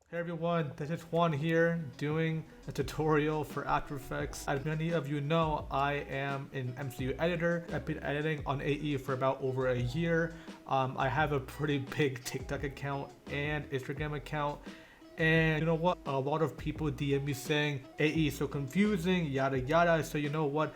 Hey everyone, this is Juan here doing a tutorial for After Effects. As many of you know, I am an MCU editor. I've been editing on AE for about over a year. I have a pretty big TikTok account and Instagram account. And you know what? A lot of people DM me saying AE is so confusing, yada yada. So you know what?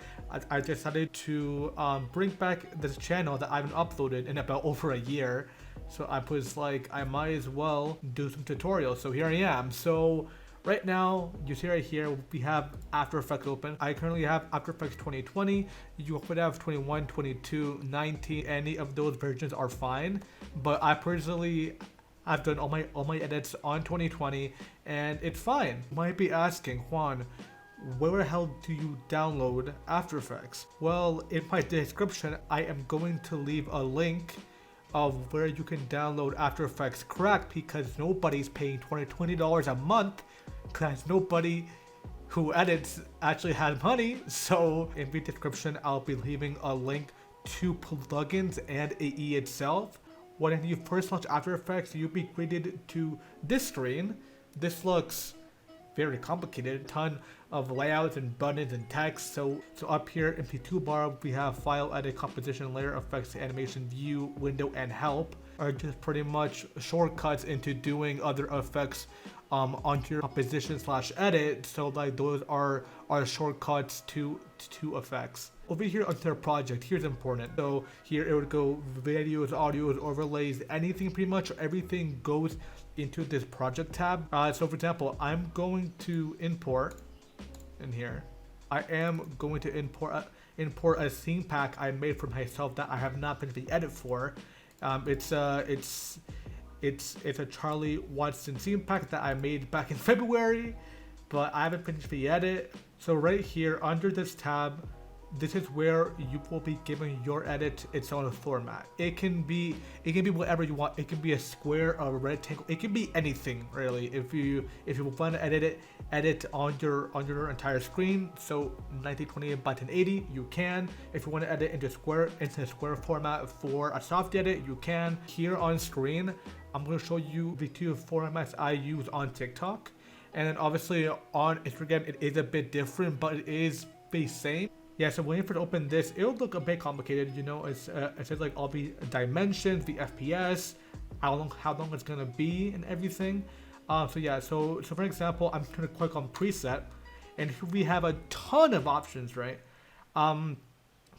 I decided to bring back this channel that I haven't uploaded in about over a year. So I was like, I might as well do some tutorials. So here I am. So right now, you see right here, we have After Effects open. I currently have After Effects 2020. You could have 21, 22, 19. Any of those versions are fine. But I personally, I've done all my edits on 2020, and it's fine. You might be asking, Juan, where the hell do you download After Effects? Well, in my description, I am going to leave a link of where you can download After Effects cracked, because nobody's paying $20 a month, because nobody who edits actually has money. So in the description, I'll be leaving a link to plugins and AE itself. When you first launch After Effects, you'll be greeted to this screen. This looks very complicated, ton of layouts and buttons and text. So up here in the toolbar, we have file, edit, composition, layer, effects, animation, view, window, and help are just pretty much shortcuts into doing other effects onto your composition / edit. So like those are shortcuts to effects. Over here under the project, here's important. So here it would go videos, audios, overlays, anything, pretty much everything goes into this project tab. So for example, I'm going to import in here. I am going to import a scene pack I made for myself that I have not finished the edit for. It's a Charlie Watson scene pack that I made back in February, but I haven't finished the edit. So right here under this tab, this is where you will be giving your edit its own format. It can be whatever you want. It can be a square, a rectangle. It can be anything really. If you want to edit on your entire screen, so 1920 by 1080, you can. If you want to edit into square format for a soft edit, you can. Here on screen, I'm going to show you the two formats I use on TikTok, and then obviously on Instagram it is a bit different, but it is the same. Yeah, so waiting for it to open this, it'll look a bit complicated, you know. It says like all the dimensions, the FPS, how long it's gonna be, and everything. So yeah, so for example, I'm gonna click on preset, and here we have a ton of options, right?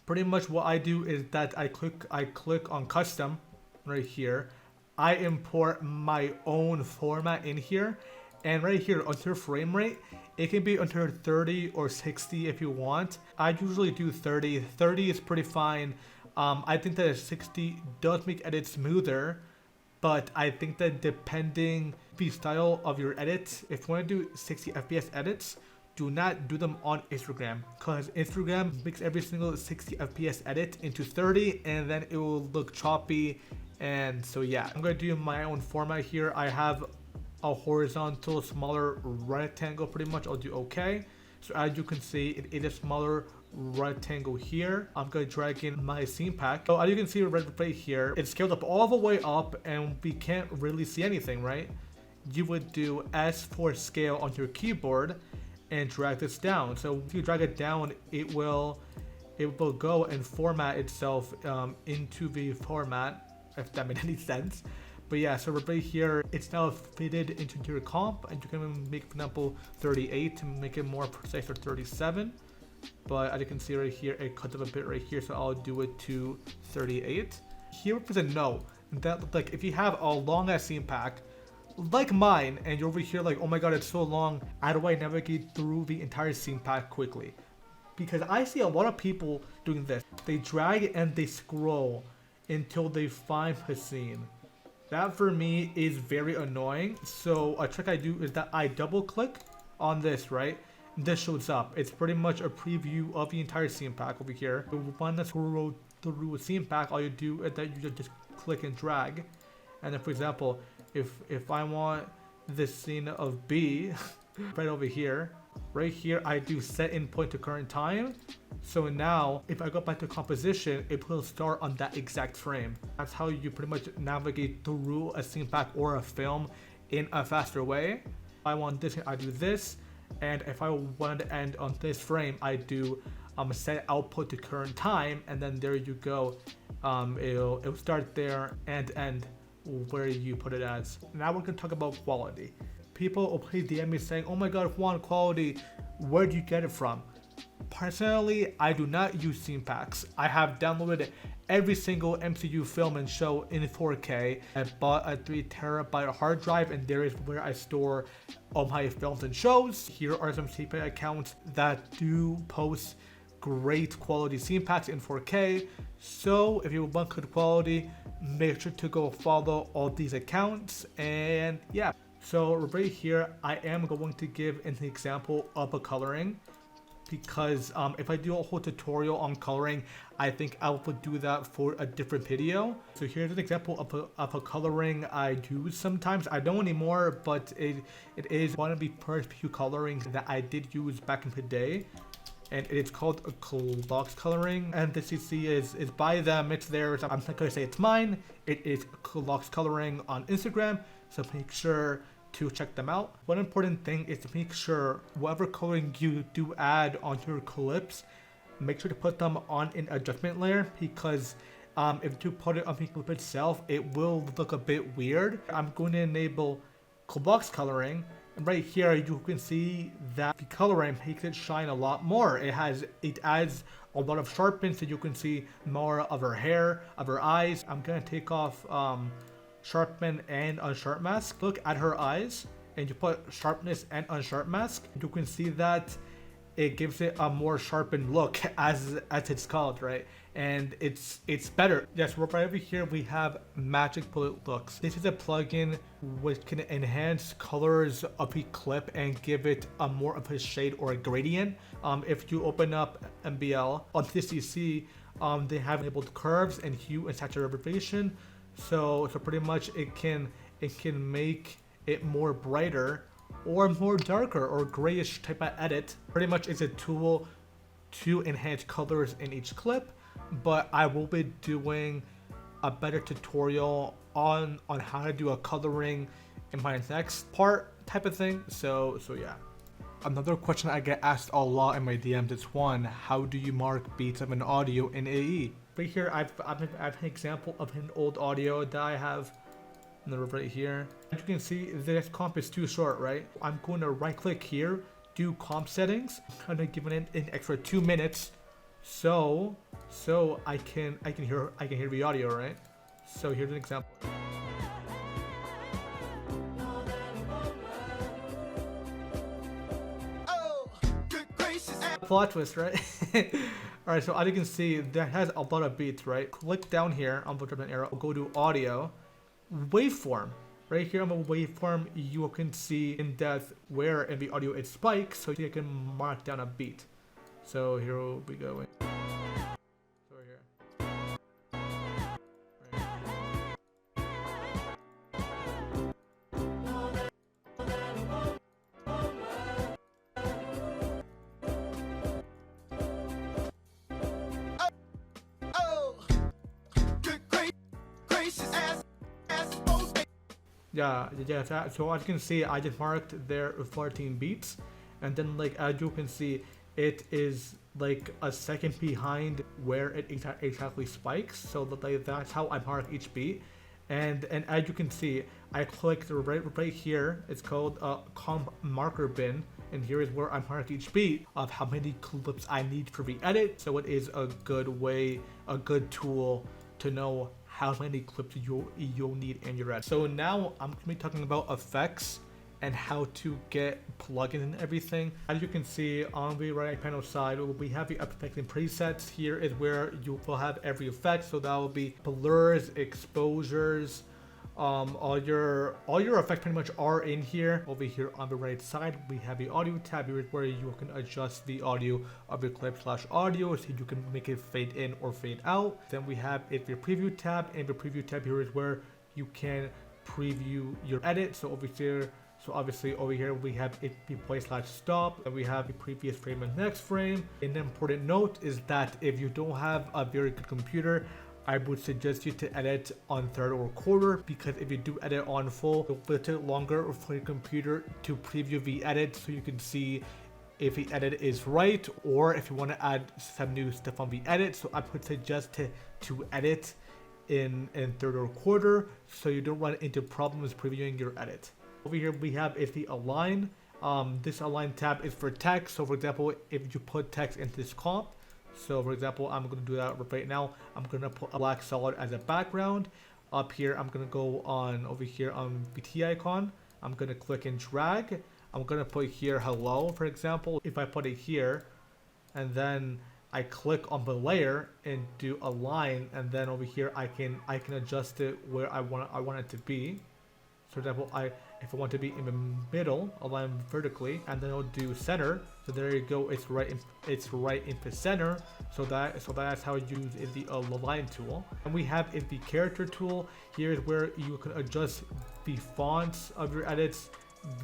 Pretty much what I do is that I click on custom right here. I import my own format in here, and right here under frame rate, it can be under 30 or 60 if you want. I usually do 30. 30 is pretty fine. I think that 60 does make edits smoother, but I think that depending the style of your edits, if you want to do 60 FPS edits, do not do them on Instagram, because Instagram makes every single 60 FPS edit into 30, and then it will look choppy. And so yeah, I'm going to do my own format here. I have a horizontal smaller rectangle, pretty much. I'll do okay. So as you can see, it is a smaller rectangle here. I'm going to drag in my scene pack. So as you can see right here, it's scaled up all the way up, and we can't really see anything, right? You would do S for scale on your keyboard and drag this down. So if you drag it down, it will go and format itself into the format, if that made any sense. But yeah, so right here, it's now fitted into your comp, and you can make, for example, 38 to make it more precise, or 37. But as you can see right here, it cuts up a bit right here, so I'll do it to 38. Here is a no. That, like, if you have a long ass scene pack like mine, and you're over here like, oh my god, it's so long, how do I navigate through the entire scene pack quickly? Because I see a lot of people doing this. They drag and they scroll until they find the scene. That for me is very annoying. So a trick I do is that I double click on this, right? This shows up. It's pretty much a preview of the entire scene pack over here. If you want to scroll through a scene pack, all you do is that you just click and drag. And then for example, if I want this scene of B right over here, right here I do set in point to current time. So now if I go back to composition, it will start on that exact frame. That's how you pretty much navigate through a scene pack or a film in a faster way. If I want this, I do this. And if I want to end on this frame, I do set output to current time, and then there you go. It'll start there and end where you put it as. Now we're gonna talk about quality. People will please DM me saying, "Oh my God, Juan, quality, where do you get it from?" Personally, I do not use scene packs. I have downloaded every single MCU film and show in 4K. I bought a 3TB hard drive, and there is where I store all my films and shows. Here are some scene pack accounts that do post great quality scene packs in 4K. So if you want good quality, make sure to go follow all these accounts. And yeah, so right here, I am going to give an example of a coloring, because if I do a whole tutorial on coloring, I think I will do that for a different video. So here's an example of a coloring I use sometimes. I don't anymore, but it is one of the first few colorings that I did use back in the day. And it's called a Clocks coloring. And this you see is by them, it's theirs. I'm not gonna say it's mine. It is Clocks coloring on Instagram. So make sure to check them out. One important thing is to make sure whatever coloring you do add on your clips, make sure to put them on an adjustment layer, because if you put it on the clip itself, it will look a bit weird. I'm going to enable box coloring, and right here you can see that the coloring makes it shine a lot more. It adds a lot of sharpen, so you can see more of her hair, of her eyes. I'm gonna take off sharpen and unsharp mask. Look at her eyes, and you put sharpness and unsharp mask, you can see that it gives it a more sharpened look, as it's called, right? And it's better. Yes, right over here we have Magic Bullet Looks. This is a plugin which can enhance colors of a clip and give it a more of a shade or a gradient. If you open up MBL on TCC, they have enabled curves and hue and saturation. So pretty much it can make it more brighter or more darker or grayish type of edit. Pretty much it's a tool to enhance colors in each clip, but I will be doing a better tutorial on how to do a coloring in my next part type of thing. So yeah. Another question I get asked a lot in my DMs is, one, how do you mark beats of an audio in AE? Right here, I've an example of an old audio that I have right here. As you can see, this comp is too short, right? I'm going to right click here, do comp settings. I'm gonna give it an extra 2 minutes, so I can hear the audio, right? So here's an example. Plot twist, right? Alright, so as you can see, that has a lot of beats, right? Click down here on the drop down arrow, go to audio, waveform. Right here on the waveform, you can see in depth where in the audio it spikes, so you can mark down a beat. So here we go. So here. Yeah, so as you can see, I just marked there 14 beats, and then like as you can see, it is like a second behind where it exactly spikes. So like that's how I mark each beat, and as you can see, I clicked right here. It's called comp marker bin, and here is where I mark each beat of how many clips I need for the edit. So it is a good way, a good tool to know how many clips you'll need in your edit. So now I'm gonna be talking about effects and how to get plugins and everything. As you can see on the right panel side, we have the effects and presets. Here is where you will have every effect. So that will be blurs, exposures, all your effects pretty much are in here. Over here on the right side, we have the audio tab. Here is where you can adjust the audio of your clip / audio, so you can make it fade in or fade out. Then we have the preview tab, and the preview tab here is where you can preview your edit. So over here, so obviously over here we have it be play / stop, and we have the previous frame and next frame. An important note is that if you don't have a very good computer, I would suggest you to edit on third or quarter, because if you do edit on full, it will take longer for your computer to preview the edit so you can see if the edit is right, or if you want to add some new stuff on the edit. So I would suggest to edit in third or quarter so you don't run into problems previewing your edit. Over here we have is the align. This align tab is for text. So for example, if you put text into this comp, so for example, I'm going to do that right now. I'm going to put a black solid as a background. Up here, I'm going to go on over here on the T icon. I'm going to click and drag. I'm going to put here hello, for example. If I put it here and then I click on the layer and do align, and then over here I can adjust it where I want it to be. So for example, if I want to be in the middle, align vertically, and then I'll do center. So there you go. It's right in the center. So that's how you use the align tool. And we have the character tool. Here's where you can adjust the fonts of your edits,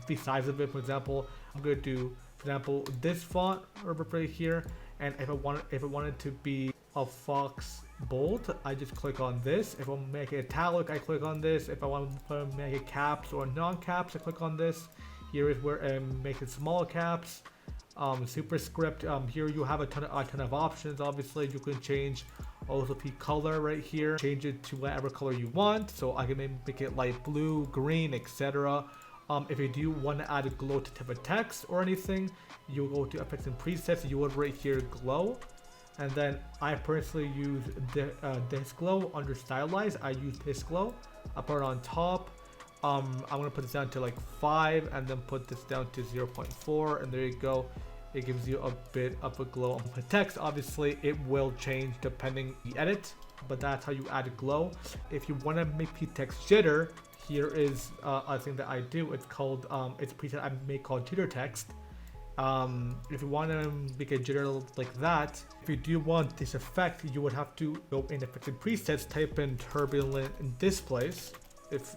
the size of it. For example, I'm going to do, for example, this font right here. And if I wanted to be a Fox bold, I just click on this. If I want to make it italic, I click on this. If I want to make it caps or non-caps, I click on this. Here is where I make it small caps, superscript. Here you have a ton of options. Obviously, you can change also the color right here. Change it to whatever color you want. So I can make it light blue, green, etc. If you do want to add a glow to the text or anything, you go to effects and presets. You would right here glow. And then I personally use this glow under stylize. I use this glow. I put it on top. I'm gonna put this down to like 5, and then put this down to 0.4, and there you go. It gives you a bit of a glow on the text. Obviously, it will change depending the edit, but that's how you add a glow. If you want to make the text jitter, here is a thing that I do. It's called it's a preset I make called jitter text. If you want to make a jitter like that, if you do want this effect, you would have to go in effects and presets, type in turbulent in this place. If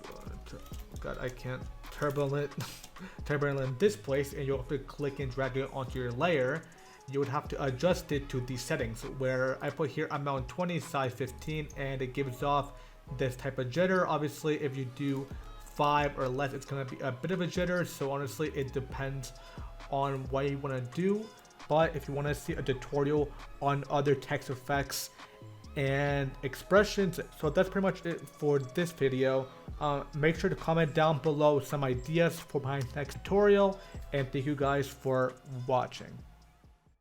God, I can't turbulent in this place, and you'll have to click and drag it onto your layer. You would have to adjust it to these settings, where I put here amount 20, size 15, and it gives off this type of jitter. Obviously, if you do 5 or less, it's gonna be a bit of a jitter. So honestly, it depends on what you want to do. But if you want to see a tutorial on other text effects and expressions, so that's pretty much it for this video. Make sure to comment down below some ideas for my next tutorial, and thank you guys for watching.